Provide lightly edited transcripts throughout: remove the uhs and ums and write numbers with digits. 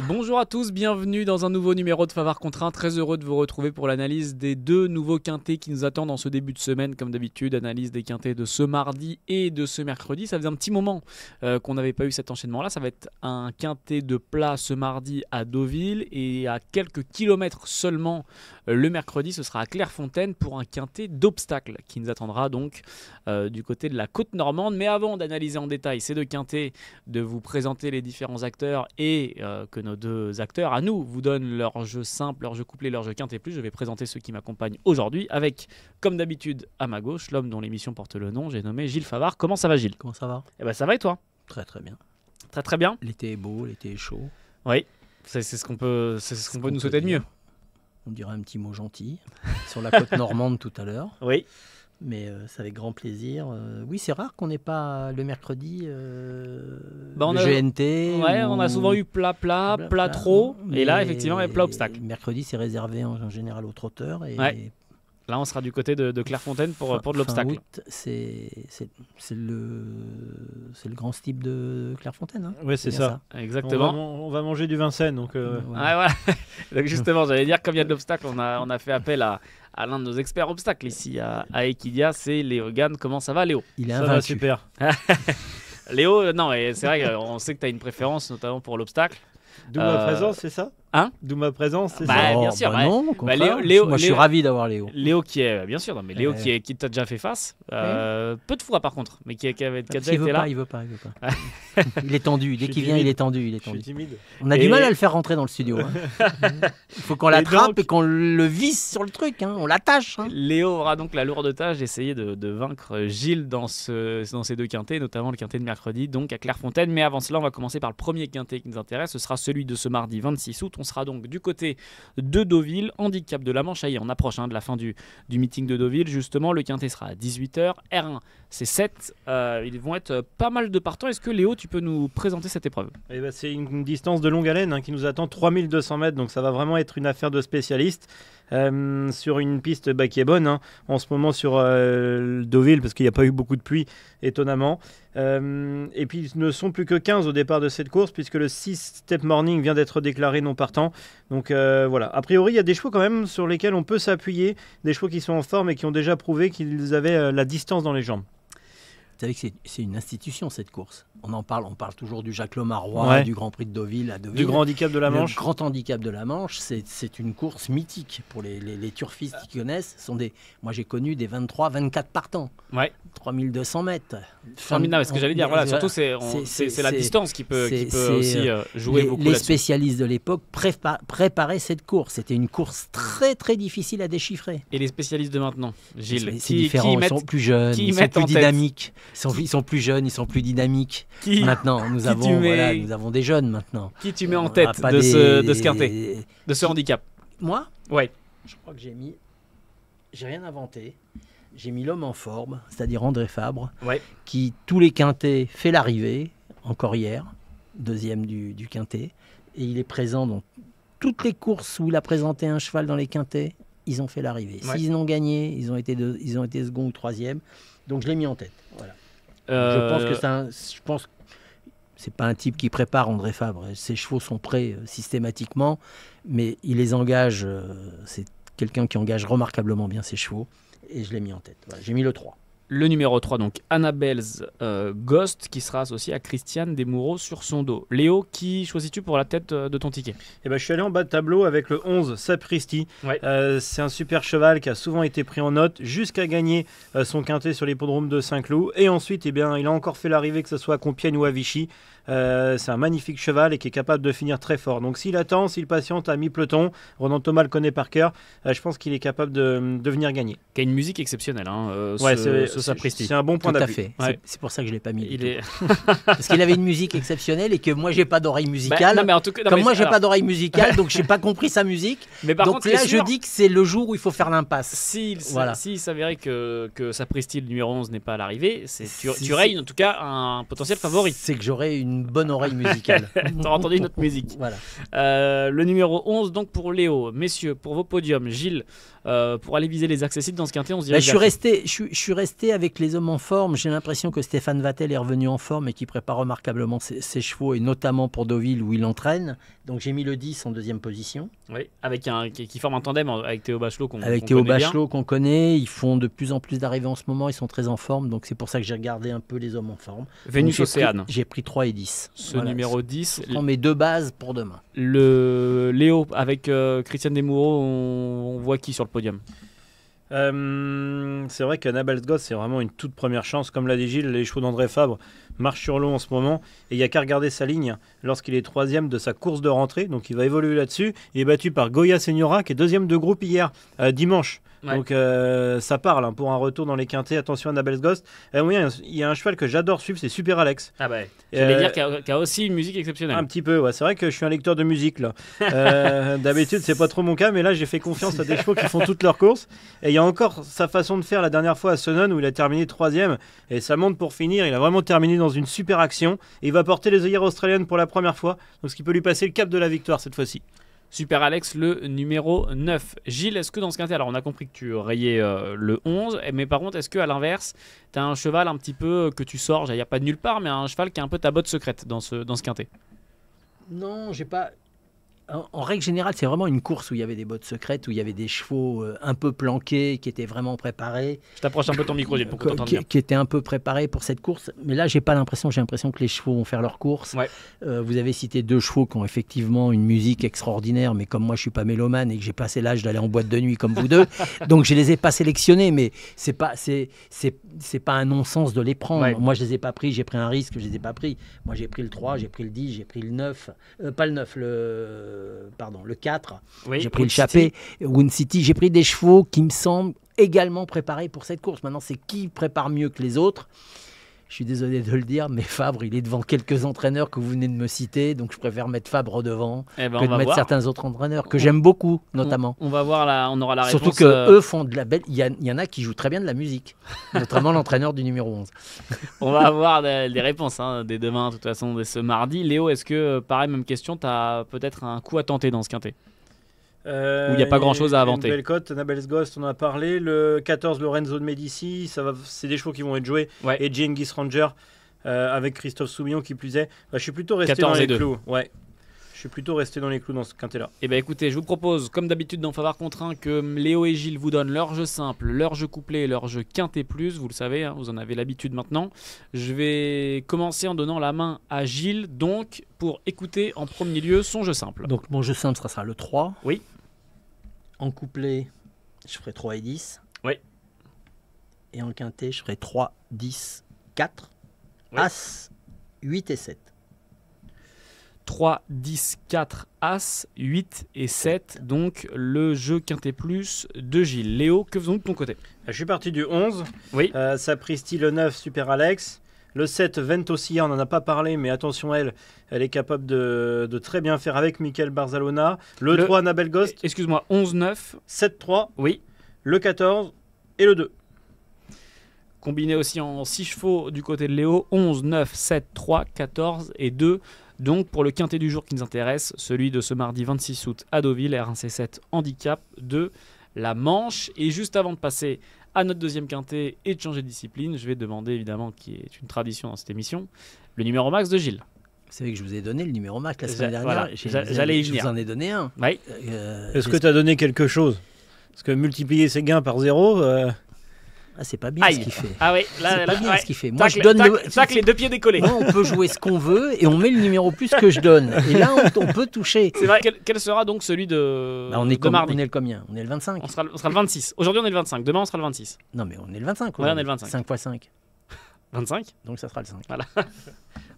Bonjour à tous, bienvenue dans un nouveau numéro de Favard contre 1. Très heureux de vous retrouver pour l'analyse des deux nouveaux quintés qui nous attendent en ce début de semaine. Comme d'habitude, analyse des quintés de ce mardi et de ce mercredi. Ça faisait un petit moment qu'on n'avait pas eu cet enchaînement-là. Ça va être un quintet de plat ce mardi à Deauville et à quelques kilomètres seulement le mercredi. Ce sera à Clairefontaine pour un quintet d'obstacles qui nous attendra donc du côté de la côte normande. Mais avant d'analyser en détail ces deux quintés, de vous présenter les différents acteurs et que nos deux acteurs à nous vous donnent leur jeu simple, leur jeu couplé, leur jeu quintet plus, je vais présenter ceux qui m'accompagnent aujourd'hui avec, comme d'habitude, à ma gauche, l'homme dont l'émission porte le nom, j'ai nommé Gilles Favard. Comment ça va, Gilles? Comment ça va? Eh ben ça va et toi? Très très bien. Très très bien. L'été est beau, l'été est chaud. Oui, c'est ce qu'on peut, nous souhaiter de mieux. On dirait un petit mot gentil sur la côte normande tout à l'heure. Oui. Mais c'est avec grand plaisir. Oui, c'est rare qu'on n'ait pas le mercredi on le a, GNT. Ouais, on a souvent eu plat trop. Et là, effectivement, il y a plat obstacle. Mercredi, c'est réservé en général aux trotteurs. Et ouais. Là, on sera du côté de Clairefontaine pour de l'obstacle. C'est le grand style de Clairefontaine. Hein. Oui, c'est ça. Exactement. On va manger du Vincennes. Donc, voilà. Donc justement, j'allais dire, comme il y a de l'obstacle, on a fait appel à l'un de nos experts obstacles ici à Equidia, c'est Léo Gann. Comment ça va, Léo? Il est ça invaincu. Va super. Léo, non, c'est vrai qu'on sait que tu as une préférence, notamment pour l'obstacle. D'où ma présence, c'est ça? Hein? D'où ma présence, c'est ça? ça? Bien sûr. Non, au contraire. Moi, je suis ravi d'avoir Léo. Léo qui est, bien sûr, non, mais Léo qui t'a déjà fait face. Peu de fois par contre, mais qui a déjà été là. Il veut pas. Il est tendu. Dès qu'il vient, il est tendu. Je suis timide. On a du mal à le faire rentrer dans le studio. Il faut qu'on l'attrape et qu'on le visse sur le truc. On l'attache. Léo aura donc la lourde tâche d'essayer de vaincre Gilles dans ces deux quintets, notamment le quintet de mercredi, donc à Clairefontaine. Mais avant cela, on va commencer par le premier quintet qui nous intéresse. Ce sera celui de ce mardi 26 août. On sera donc du côté de Deauville, handicap de la Manche. On approche de la fin du meeting de Deauville. Justement, le quintet sera à 18h. R1, c'est 7. Ils vont être pas mal de partants. Est-ce que Léo, tu peux nous présenter cette épreuve? C'est une distance de longue haleine qui nous attend, 3200 mètres. Donc ça va vraiment être une affaire de spécialistes. Sur une piste qui est bonne en ce moment sur Deauville, parce qu'il n'y a pas eu beaucoup de pluie, étonnamment. Et puis ils ne sont plus que 15 au départ de cette course, puisque le 6 Step Morning vient d'être déclaré non partant. Donc voilà, a priori il y a des chevaux quand même sur lesquels on peut s'appuyer, des chevaux qui sont en forme et qui ont déjà prouvé qu'ils avaient la distance dans les jambes. Vous savez que c'est une institution, cette course. On parle toujours du Jacques Lomarois, du Grand Prix de Deauville à Deauville. Du Grand Handicap de la Manche. Le Grand Handicap de la Manche, c'est une course mythique pour les turfistes qui connaissent. Moi, j'ai connu des 23, 24 partants. Ouais. 3200 mètres. Ce que j'allais dire, surtout c'est la distance qui peut aussi jouer beaucoup là-dessus. Les spécialistes de l'époque préparaient cette course. C'était une course très très difficile à déchiffrer. Et les spécialistes de maintenant, Gilles, c'est différent. Ils sont plus jeunes, ils sont plus dynamiques. Ils sont plus jeunes, ils sont plus dynamiques. Maintenant, nous avons des jeunes maintenant. Qui tu mets en tête de ce quintet, de ce handicap? Moi? Ouais. Je crois que j'ai rien inventé. J'ai mis l'homme en forme, c'est-à-dire André Fabre, qui tous les quintets fait l'arrivée, encore hier, deuxième du quintet, et il est présent dans toutes les courses où il a présenté un cheval dans les quintets, ils ont fait l'arrivée. S'ils ont gagné, ils ont été second ou troisième, donc je l'ai mis en tête. Voilà. Je pense que c'est pas un type qui prépare André Fabre. Ses chevaux sont prêts systématiquement, mais il les engage. C'est quelqu'un qui engage remarquablement bien ses chevaux. Et je l'ai mis en tête. Voilà, j'ai mis le 3. Le numéro 3, donc Annabelle's Ghost, qui sera associé à Christiane Desmoureaux sur son dos. Léo, qui choisis-tu pour la tête de ton ticket? Je suis allé en bas de tableau avec le 11 Sapristi. C'est un super cheval qui a souvent été pris en note jusqu'à gagner son quintet sur l'hippodrome de Saint-Cloud. Et ensuite, il a encore fait l'arrivée, que ce soit à Compiègne ou à Vichy. C'est un magnifique cheval et qui est capable de finir très fort. Donc s'il attend, s'il patiente à mi-peloton, Ronan Thomas le connaît par cœur, je pense qu'il est capable de venir gagner. Qui a une musique exceptionnelle, ce Sapristi. C'est un bon point d'appui. Tout à fait. C'est pour ça que je ne l'ai pas mis. Parce qu'il avait une musique exceptionnelle et que moi, j'ai pas d'oreille musicale. Moi, j'ai pas d'oreille musicale, donc j'ai pas compris sa musique. Mais par contre, là, je dis que c'est le jour où il faut faire l'impasse. S'il s'avérait que Sapristi, le numéro 11, n'est pas à l'arrivée, tu rayes en tout cas un potentiel favori. C'est que j'aurais une bonne oreille musicale. T'auras entendu notre musique. Voilà. Le numéro 11, donc pour Léo. Messieurs, pour vos podiums, Gilles, pour aller viser les accessibles dans ce quintet, on se dirait. Je suis resté quintet avec les hommes en forme, j'ai l'impression que Stéphane Vattel est revenu en forme et qu'il prépare remarquablement ses chevaux, et notamment pour Deauville où il entraîne. Donc j'ai mis le 10 en deuxième position. Oui, avec qui forme un tandem avec Théo Bachelot qu'on connaît. Ils font de plus en plus d'arrivées en ce moment, ils sont très en forme. Donc c'est pour ça que j'ai regardé un peu les hommes en forme. Vénus Océane. J'ai pris 3 et 10. Ce numéro 10. Je prends mes 2 bases pour demain. Le Léo avec Christiane Desmoureaux, on voit qui sur le podium? C'est vrai qu'Annabel's Ghost, c'est vraiment une toute première chance. Comme l'a dit Gilles, les chevaux d'André Fabre marchent sur l'eau en ce moment. Et il n'y a qu'à regarder sa ligne lorsqu'il est 3e de sa course de rentrée. Donc il va évoluer là-dessus. Il est battu par Goya Senora, qui est 2e de groupe hier, dimanche. Ouais. Donc ça parle pour un retour dans les quintets. Attention à Annabel's Ghost. Oui, il y a un cheval que j'adore suivre, c'est Super Alex. Ah bah, j'allais dire qu'il a aussi une musique exceptionnelle. Un petit peu, ouais. C'est vrai que je suis un lecteur de musique là. D'habitude, c'est pas trop mon cas, mais là j'ai fait confiance à des chevaux qui font toutes leurs courses. Et il y a encore sa façon de faire la dernière fois à Sonnen où il a terminé 3e. Et ça monte pour finir. Il a vraiment terminé dans une super action. Et il va porter les œillères australiennes pour la première fois. Donc ce qui peut lui passer le cap de la victoire cette fois-ci. Super Alex, le numéro 9. Gilles, est-ce que dans ce quintet, alors on a compris que tu rayais le 11, mais par contre, est-ce qu'à l'inverse, tu as un cheval un petit peu que tu sors, il n'y a pas de nulle part, mais un cheval qui a un peu ta botte secrète dans ce quintet? Non, j'ai pas... En règle générale, c'est vraiment une course où il y avait des bottes secrètes, où il y avait des chevaux un peu planqués, qui étaient vraiment préparés. Je t'approche un peu ton micro, Gilles, pour que tu entendes bien. Qui étaient un peu préparés pour cette course. Mais là, j'ai l'impression que les chevaux vont faire leur course. Ouais. Vous avez cité 2 chevaux qui ont effectivement une musique extraordinaire, mais comme moi, je suis pas mélomane et que j'ai passé l'âge d'aller en boîte de nuit comme vous deux, donc je les ai pas sélectionnés. Mais c'est pas un non-sens de les prendre. Ouais. Moi, je les ai pas pris. J'ai pris un risque. Je les ai pas pris. Moi, j'ai pris le 3, j'ai pris le 10, j'ai pris le 9. Pas le 9, le 4, oui, j'ai pris le Chappé, Wound City, j'ai pris des chevaux qui me semblent également préparés pour cette course. Maintenant, c'est qui prépare mieux que les autres? Je suis désolé de le dire, mais Fabre, il est devant quelques entraîneurs que vous venez de me citer, donc je préfère mettre Fabre devant que de mettre certains autres entraîneurs que j'aime beaucoup, notamment. On va voir, on aura la réponse. Surtout qu'eux font de la belle... Il y en a qui jouent très bien de la musique, notamment l'entraîneur du numéro 11. On va avoir des réponses dès demain, de toute façon, dès ce mardi. Léo, est-ce que, pareil, même question, tu as peut-être un coup à tenter dans ce quintet? Où il n'y a pas grand-chose à inventer. Une belle cote, Annabel's Ghost, on en a parlé. Le 14, Lorenzo de Medici, c'est des chevaux qui vont être joués. Ouais. Et Genghis Ranger, avec Christophe Soumillon qui plus est. Je suis plutôt resté dans les clous. Ouais. Je suis plutôt resté dans les clous dans ce quintet-là. Eh bien écoutez, je vous propose, comme d'habitude dans Favard contre 1, que Léo et Gilles vous donnent leur jeu simple, leur jeu couplé et leur jeu quintet plus. Vous le savez, vous en avez l'habitude maintenant. Je vais commencer en donnant la main à Gilles, donc pour écouter en premier lieu son jeu simple. Donc mon jeu simple, ça sera le 3. Oui. En couplet, je ferai 3 et 10. Oui. Et en quintet, je ferai 3, 10, 4. Oui. As, 8 et 7. 3, 10, 4, As, 8 et 7. Donc le jeu quintet plus de Gilles. Léo, que faisons-nous de ton côté? Je suis parti du 11. Oui. Sapristi, le 9, Super Alex. Le 7, Ventosilla, on n'en a pas parlé, mais attention, elle est capable de très bien faire avec Michael Barzalona. Le 3, Annabel's Ghost. Excuse-moi, 11-9. 7-3. Oui. Le 14 et le 2. Combiné aussi en 6 chevaux du côté de Léo. 11, 9, 7, 3, 14 et 2. Donc pour le quintet du jour qui nous intéresse, celui de ce mardi 26 août à Deauville, R1C7 handicap de la Manche. Et juste avant de passer à notre deuxième quintet et de changer de discipline, je vais demander évidemment, qui est une tradition dans cette émission, le numéro max de Gilles. Vous savez que je vous ai donné le numéro max la semaine dernière. Voilà, j'allais y venir. Je vous en ai donné un. Oui. Est-ce que tu as donné quelque chose? Parce que multiplier ses gains par 0... c'est pas bien ce qu'il fait. Ah oui, là, c'est pas bien ce qu'il fait. Moi, je donne les 2 pieds décollés. Moi, on peut jouer ce qu'on veut et on met le numéro plus que je donne. Et là, on peut toucher. C'est vrai. Quel sera donc celui de on est mardi? On est le combien? On est le 25. On sera le 26. Aujourd'hui, on est le 25. Demain, on sera le 26. Non, mais on est le 25. Ouais, on est le 25. 5 x 5. 25. Donc, ça sera le 5. Voilà.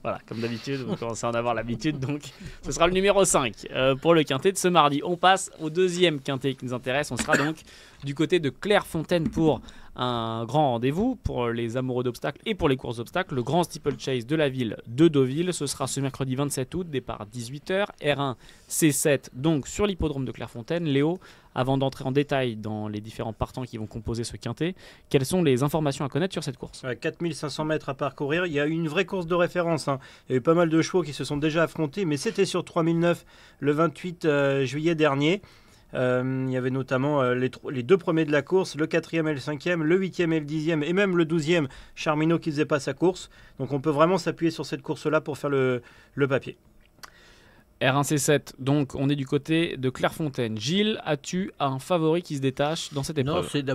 Voilà, comme d'habitude, vous commencez à en avoir l'habitude, donc ce sera le numéro 5 pour le quintet de ce mardi. On passe au deuxième quintet qui nous intéresse. On sera donc du côté de Clairefontaine pour un grand rendez-vous pour les amoureux d'obstacles et pour les courses d'obstacles. Le grand steeplechase de la ville de Deauville. Ce sera ce mercredi 27 août, départ 18h, R1, C7, donc sur l'hippodrome de Clairefontaine. Léo, avant d'entrer en détail dans les différents partants qui vont composer ce quintet, quelles sont les informations à connaître sur cette course? 4500 mètres à parcourir. Il y a eu une vraie course de référence. Il y a eu pas mal de chevaux qui se sont déjà affrontés, mais c'était sur 3009 le 28 juillet dernier. Il y avait notamment les 2 premiers de la course, le 4e et le 5e, le 8e et le 10e, et même le 12e, Charmino qui ne faisait pas sa course. Donc on peut vraiment s'appuyer sur cette course-là pour faire le papier. R1C7, donc on est du côté de Clairefontaine. Gilles, as-tu un favori qui se détache dans cette épreuve? Non, c'est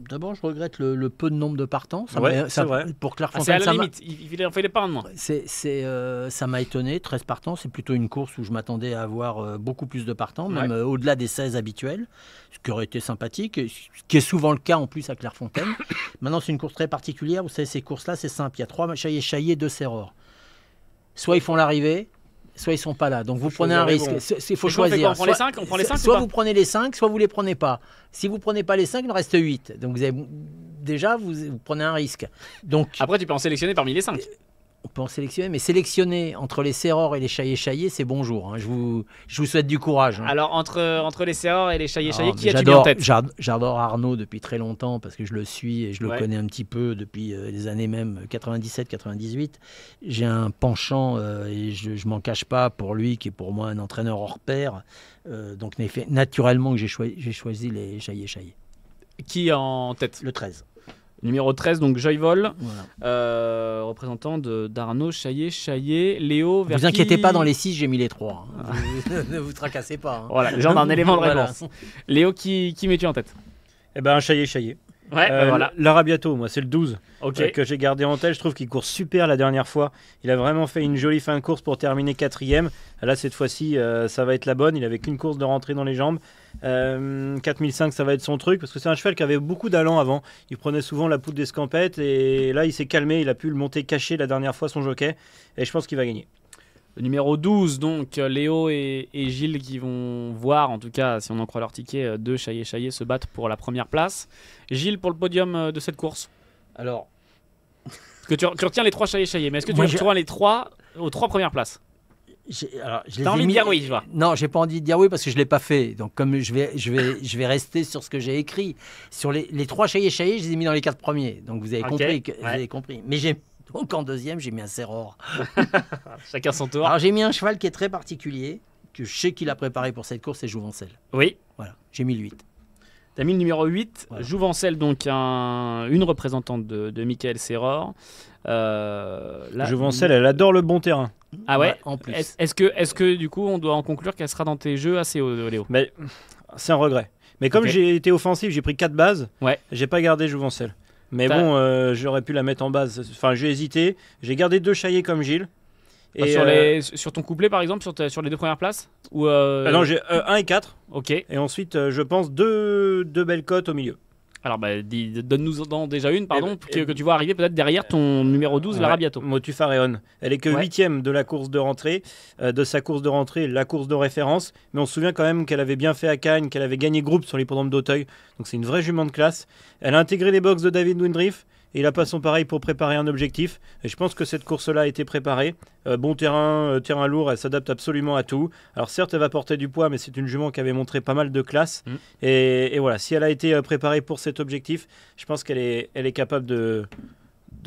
d'abord, je regrette le peu de nombre de partants. C'est vrai. Pour Clairefontaine, c'est à la limite, il en fallait pas un de moins. Ça m'a étonné, 13 partants. C'est plutôt une course où je m'attendais à avoir beaucoup plus de partants, même au-delà des 16 habituels, ce qui aurait été sympathique, ce qui est souvent le cas en plus à Clairefontaine. Maintenant, c'est une course très particulière. Vous savez, ces courses-là, c'est simple. Il y a 3 Chaillé, 2 Serror. Soit ils font l'arrivée, soit ils sont pas là. Donc vous prenez un risque. Il faut choisir. On prend les 5, soit vous prenez les 5, soit vous les prenez pas. Si vous prenez pas les 5, il en reste 8. Donc vous prenez un risque. Donc après tu peux en sélectionner parmi les 5. On peut en sélectionner, mais sélectionner entre les Serror et les Chaillé, c'est bonjour. Hein. Je vous souhaite du courage. Hein. Alors, entre les Serror et les Chaillé, qui as-tu mis en tête? J'adore Arnaud depuis très longtemps parce que je le suis et je le connais un petit peu depuis les années même 97-98. J'ai un penchant et je ne m'en cache pas pour lui, qui est pour moi un entraîneur hors pair. Donc, naturellement, que j'ai choisi les Chaillé. Qui en tête? Le 13. Numéro 13, donc Joyvol, voilà. Représentant d'Arnaud, Chaillé, Léo. Ne vous inquiétez pas, dans les 6, j'ai mis les 3. Hein. Ne vous tracassez pas. Hein. Voilà, les gens ont un élément de réponse. Voilà. Léo, qui mets-tu en tête? Eh ben, un Chaillé. Ouais, voilà. L'Arabiato, moi, c'est le 12 okay. Que j'ai gardé en tête. Je trouve qu'il court super la dernière fois. Il a vraiment fait une jolie fin de course pour terminer 4e. Là, cette fois-ci, ça va être la bonne. Il n'avait qu'une course de rentrée dans les jambes. 4005, ça va être son truc, parce que c'est un cheval qui avait beaucoup d'allant avant. Il prenait souvent la poudre d'escampette, et là, il s'est calmé. Il a pu le monter caché la dernière fois, son jockey. Et je pense qu'il va gagner. Le numéro 12, donc Léo et Gilles qui vont voir, en tout cas si on en croit leur ticket, 2 Chaillé se battent pour la première place. Gilles, pour le podium de cette course? Alors, parce que tu retiens les 3 Chaillé, mais est-ce que tu retiens les 3 aux 3 premières places? T'as envie de dire oui, je vois. Non, j'ai pas envie de dire oui parce que je l'ai pas fait. Donc comme je vais rester sur ce que j'ai écrit. Sur les 3 Chaillé, je les ai mis dans les 4 premiers. Donc vous avez compris. Mais donc en deuxième, j'ai mis un Serror. Chacun son tour. Alors j'ai mis un cheval qui est très particulier, que je sais qu'il a préparé pour cette course, c'est Jouvencel. Oui. Voilà, j'ai mis le 8. T'as mis le numéro 8, voilà. Jouvencel, donc une représentante de Michael Serror. Jouvencel, elle adore le bon terrain. Ah ouais, en plus. Est-ce que du coup on doit en conclure qu'elle sera dans tes jeux assez haut, Léo? Mais c'est un regret. Mais comme j'ai été offensif, j'ai pris 4 bases. Ouais. J'ai pas gardé Jouvencel. Mais bon, j'aurais pu la mettre en base. Enfin, j'ai hésité. J'ai gardé 2 Chaillé comme Gilles. Et sur ton couplet, par exemple, sur les 2 premières places ou non, j'ai 1 et 4. Ok. Et ensuite, je pense 2 belles cotes au milieu. Alors, donne-nous déjà une, pardon, que tu vois arriver peut-être derrière ton numéro 12, l'Arabiato. Motufareon. Elle est que 8e de la course de rentrée, de sa course de rentrée, la course de référence. Mais on se souvient quand même qu'elle avait bien fait à Cagnes, qu'elle avait gagné groupe sur l'hippodrome d'Auteuil. Donc c'est une vraie jument de classe. Elle a intégré les box de David Windriff. Et il a pas son pareil pour préparer un objectif. Et je pense que cette course-là a été préparée. Bon terrain, terrain lourd, elle s'adapte absolument à tout. Alors certes, elle va porter du poids, mais c'est une jument qui avait montré pas mal de classe. Et voilà, si elle a été préparée pour cet objectif, je pense qu'elle est capable de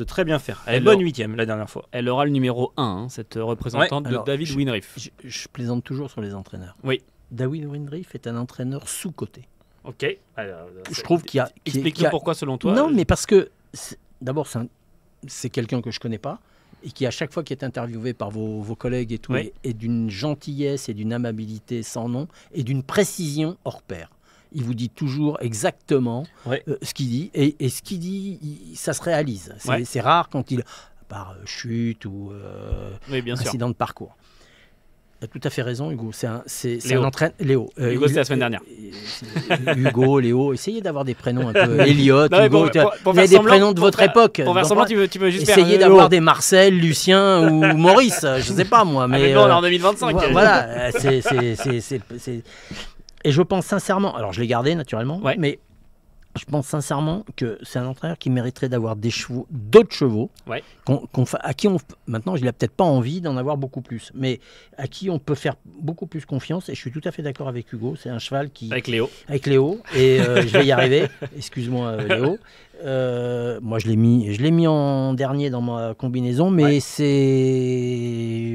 très bien faire. Elle est bonne 8e la dernière fois. Elle aura le numéro 1, cette représentante de David Windriff. Je plaisante toujours sur les entraîneurs. Oui. David Windriff est un entraîneur sous-coté. Ok. Je trouve qu'il y a... Explique-nous pourquoi selon toi. Non, mais parce que... D'abord, c'est quelqu'un que je ne connais pas et qui, à chaque fois qu'il est interviewé par vos collègues et tout, est d'une gentillesse et d'une amabilité sans nom et d'une précision hors pair. Il vous dit toujours exactement ce qu'il dit et ce qu'il dit, ça se réalise. C'est rare quand il... par chute ou incident de parcours. Tu as tout à fait raison, Hugo. C'est un entraîneur. Léo. Hugo, c'était la semaine dernière. Hugo, Léo. Essayez d'avoir des prénoms un peu. Elliot, Hugo. Pour vous avez des prénoms de votre époque. Pour faire semblant, tu peux juste essayez d'avoir des Marcel, Lucien ou Maurice. Je ne sais pas, moi. Mais on est en 2025. Voilà. Et je pense sincèrement. Alors, je l'ai gardé, naturellement. Mais je pense sincèrement que c'est un entraîneur qui mériterait d'avoir d'autres chevaux, à qui maintenant, il n'a peut-être pas envie d'en avoir beaucoup plus, mais à qui on peut faire beaucoup plus confiance. Et je suis tout à fait d'accord avec Hugo. C'est un cheval qui... Avec Léo. Et je vais y arriver. Excuse-moi, Léo. Moi, je l'ai mis en dernier dans ma combinaison, mais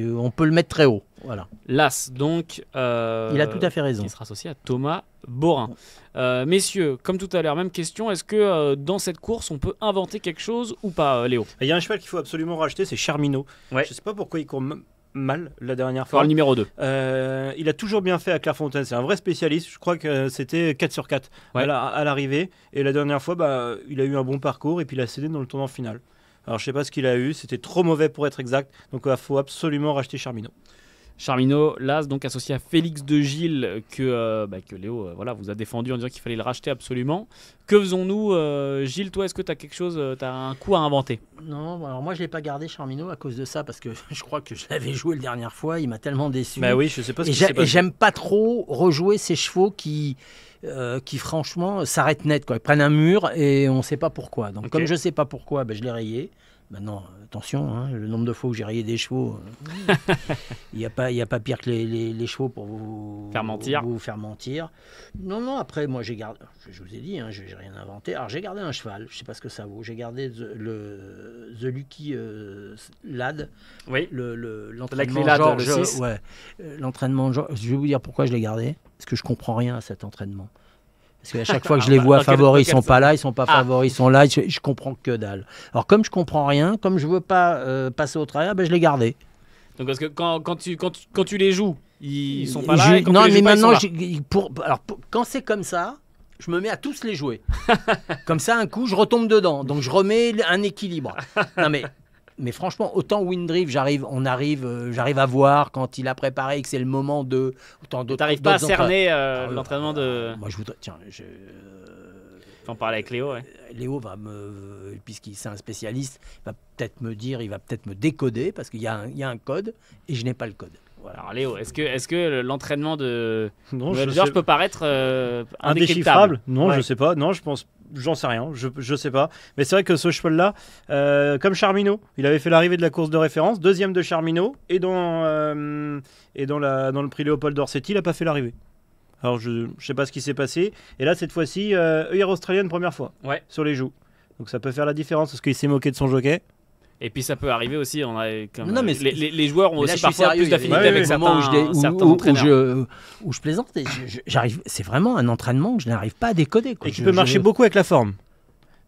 on peut le mettre très haut. Voilà. L'As, donc. Il a tout à fait raison. Qui sera associé à Thomas Borin. Messieurs, comme tout à l'heure, même question. Est-ce que dans cette course, on peut inventer quelque chose ou pas, Léo? Il y a un cheval qu'il faut absolument racheter, c'est Charmino. Ouais. Je ne sais pas pourquoi il court mal la dernière fois. Le numéro 2. Il a toujours bien fait à Clairefontaine. C'est un vrai spécialiste. Je crois que c'était 4 sur 4 à l'arrivée. Et la dernière fois, il a eu un bon parcours et puis il a cédé dans le tournant final. Alors je sais pas ce qu'il a eu, c'était trop mauvais pour être exact, donc il faut absolument racheter Charmino. Charmino, l'As, donc associé à Félix de Gilles, que Léo vous a défendu en disant qu'il fallait le racheter absolument. Que faisons-nous, Gilles, toi, est-ce que tu as quelque chose, tu as un coup à inventer? Non, alors moi je ne l'ai pas gardé Charmino à cause de ça, parce que je crois que je l'avais joué la dernière fois, il m'a tellement déçu. Bah oui, je sais pas ce qui s'est passé. Et j'aime pas trop rejouer ces chevaux qui franchement s'arrêtent net, quoi. Ils prennent un mur et on ne sait pas pourquoi. Donc comme je ne sais pas pourquoi, je l'ai rayé. Maintenant, attention, hein, le nombre de fois où j'ai rayé des chevaux, il n'y a pas pire que les chevaux pour vous faire mentir. Non, après, moi, j'ai gardé, je vous ai dit, je n'ai rien inventé. Alors, j'ai gardé un cheval, je ne sais pas ce que ça vaut. J'ai gardé The Lucky Lad, l'entraînement Georges. L'entraînement Georges. Je vais vous dire pourquoi je l'ai gardé. Parce que je ne comprends rien à cet entraînement. Parce qu'à chaque fois que je les vois favoris, ils sont pas là, ils sont pas favoris, ils sont là, je comprends que dalle. Alors comme je comprends rien, comme je veux pas passer au travers, je l'ai gardé. Donc parce que quand tu les joues, ils sont pas là. Et quand non, tu les mais joues maintenant, pas, quand c'est comme ça, je me mets à tous les jouer. Comme ça, un coup, je retombe dedans. Donc je remets un équilibre. Non mais franchement, autant Windriff, j'arrive à voir quand il a préparé et que c'est le moment de. T'arrives pas à cerner l'entraînement de. Moi, je voudrais. Tiens, faut en parler avec Léo. Ouais. Léo puisqu'il c'est un spécialiste, va peut-être me dire, il va peut-être me décoder parce qu'il y a un code et je n'ai pas le code. Voilà. Alors Léo, est-ce que l'entraînement de Georges peut paraître indéchiffrable? Non, je sais pas. Non, je pense. J'en sais rien, je sais pas. Mais c'est vrai que ce cheval-là, comme Charmino, il avait fait l'arrivée de la course de référence, deuxième de Charmino, et dans le prix Léopold d'Orsetti, il n'a pas fait l'arrivée. Alors je sais pas ce qui s'est passé. Et là, cette fois-ci, œillère australienne première fois, sur les joues. Donc ça peut faire la différence parce qu'il s'est moqué de son jockey. Et puis ça peut arriver aussi, les joueurs ont aussi parfois plus d'affinité avec certains entraîneurs. Où je plaisante, c'est vraiment un entraînement que je n'arrive pas à décoder. Et qui peut marcher beaucoup avec la forme.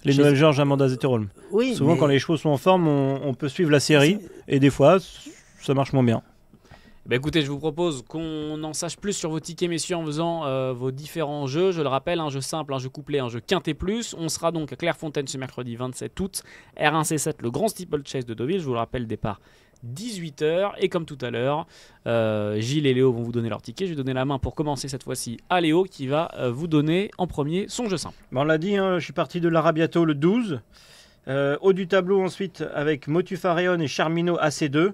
Les Noël Georges, Amanda Zetterholm. Oui, souvent, quand les chevaux sont en forme, on peut suivre la série. Et des fois, ça marche moins bien. Écoutez, je vous propose qu'on en sache plus sur vos tickets, messieurs, en faisant vos différents jeux. Je le rappelle, un jeu simple, un jeu couplé, un jeu quintet plus. On sera donc à Clairefontaine ce mercredi 27 août. R1C7, le grand steeplechase de Deauville. Je vous le rappelle, départ 18h. Et comme tout à l'heure, Gilles et Léo vont vous donner leurs tickets. Je vais donner la main pour commencer cette fois-ci à Léo qui va vous donner en premier son jeu simple. On l'a dit, je suis parti de l'Arabiato le 12. Haut du tableau ensuite avec Motufareon et Charmino AC2.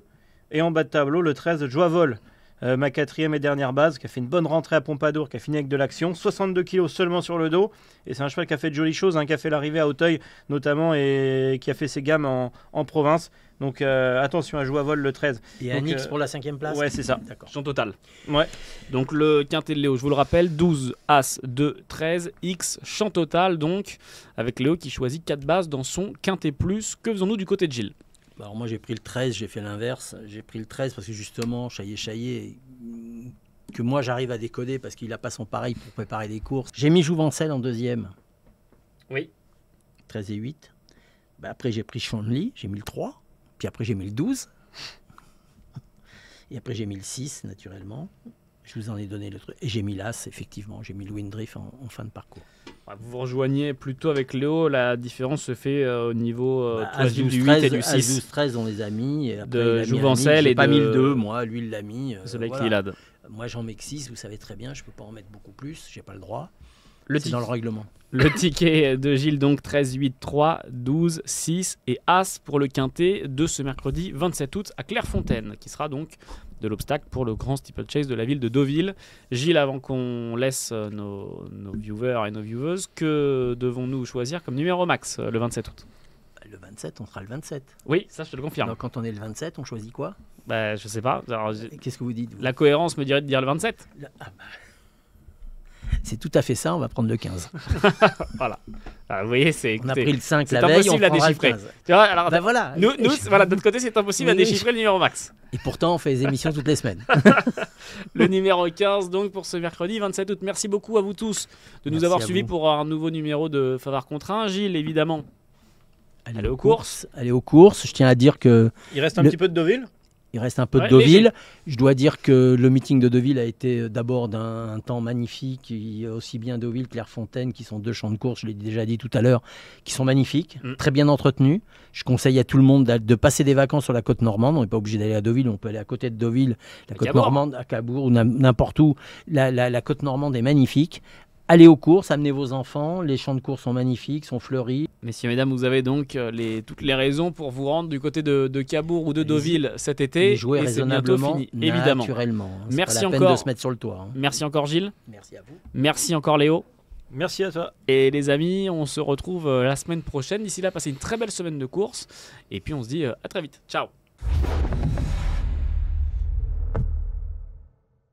Et en bas de tableau, le 13, Joie-Vol, ma quatrième et dernière base, qui a fait une bonne rentrée à Pompadour, qui a fini avec de l'action. 62 kg seulement sur le dos. Et c'est un cheval qui a fait de jolies choses, qui a fait l'arrivée à Auteuil notamment, et qui a fait ses gammes en province. Donc attention à Joie-Vol, le 13. Et un X pour la 5e place. Ouais, c'est ça. D'accord. Son total. Ouais. Donc le quintet de Léo, je vous le rappelle, 12, As, 2, 13, X, champ total. Donc avec Léo qui choisit 4 bases dans son quintet plus. Que faisons-nous du côté de Gilles? Alors moi j'ai pris le 13, j'ai fait l'inverse. J'ai pris le 13 parce que justement, Chaillé, que moi j'arrive à décoder parce qu'il n'a pas son pareil pour préparer des courses. J'ai mis Jouvencel en deuxième. Oui. 13 et 8. Après j'ai pris Chandelly, j'ai mis le 3. Puis après j'ai mis le 12. Et après j'ai mis le 6 naturellement. Je vous en ai donné le truc. Et j'ai mis l'As, effectivement. J'ai mis le Windriff en fin de parcours. Vous vous rejoignez plutôt avec Léo. La différence se fait au niveau du 8 et du 6. As 12, 13, on les a mis. Et après, de Jouvencel et pas mis le 2, moi. Lui, il l'a mis. Voilà. Moi, j'en mets que 6. Vous savez très bien, je ne peux pas en mettre beaucoup plus. Je n'ai pas le droit. C'est dans le règlement. Le ticket de Gilles, donc 13, 8, 3, 12, 6 et As pour le quintet de ce mercredi 27 août à Clairefontaine, qui sera donc de l'obstacle pour le grand steeplechase de la ville de Deauville. Gilles, avant qu'on laisse nos viewers et nos vieweuses, que devons-nous choisir comme numéro max le 27 août? Le 27, on sera le 27. Oui, ça je te le confirme. Donc, quand on est le 27, on choisit quoi? Je sais pas. Alors, qu'est-ce que vous dites, vous? La cohérence me dirait de dire le 27. C'est tout à fait ça, on va prendre le 15. Voilà. Alors, vous voyez, On a pris le 5 la c'est veille, on impossible à prendra le déchiffrer. 15. Tu vois, alors, Voilà. nous voilà, de notre côté, c'est impossible à Oui. déchiffrer le numéro max. Et pourtant, on fait des émissions toutes les semaines. Le numéro 15, donc, pour ce mercredi 27 août. Merci beaucoup à vous tous de nous Merci avoir à suivis vous. pour un nouveau numéro de Favard contre 1. Gilles, évidemment. Allez aux courses. Allez aux courses. Je tiens à dire que Il reste un Le- petit peu de Deauville. il reste un peu Ouais, de Deauville. léger. Je dois dire que le meeting de Deauville a été d'abord d'un temps magnifique. Il y a aussi bien Deauville, Clairefontaine, qui sont deux champs de course, je l'ai déjà dit tout à l'heure, qui sont magnifiques, très bien entretenus. Je conseille à tout le monde de passer des vacances sur la côte normande. On n'est pas obligé d'aller à Deauville, on peut aller à côté de Deauville, la côte Cabourg. normande, à Cabourg ou n'importe où. La côte normande est magnifique. Allez aux courses, amenez vos enfants. Les champs de course sont magnifiques, sont fleuris. Messieurs, mesdames, vous avez donc toutes les raisons pour vous rendre du côté de Cabourg ou de Deauville cet été. Et jouer et c'est bientôt raisonnablement, fini, évidemment. naturellement. C'est Merci pas la peine encore. de se mettre sur le toit. hein. Merci encore, Gilles. Merci à vous. Merci encore, Léo. Merci à toi. Et les amis, on se retrouve la semaine prochaine. D'ici là, passez une très belle semaine de course. Et puis, on se dit à très vite. Ciao.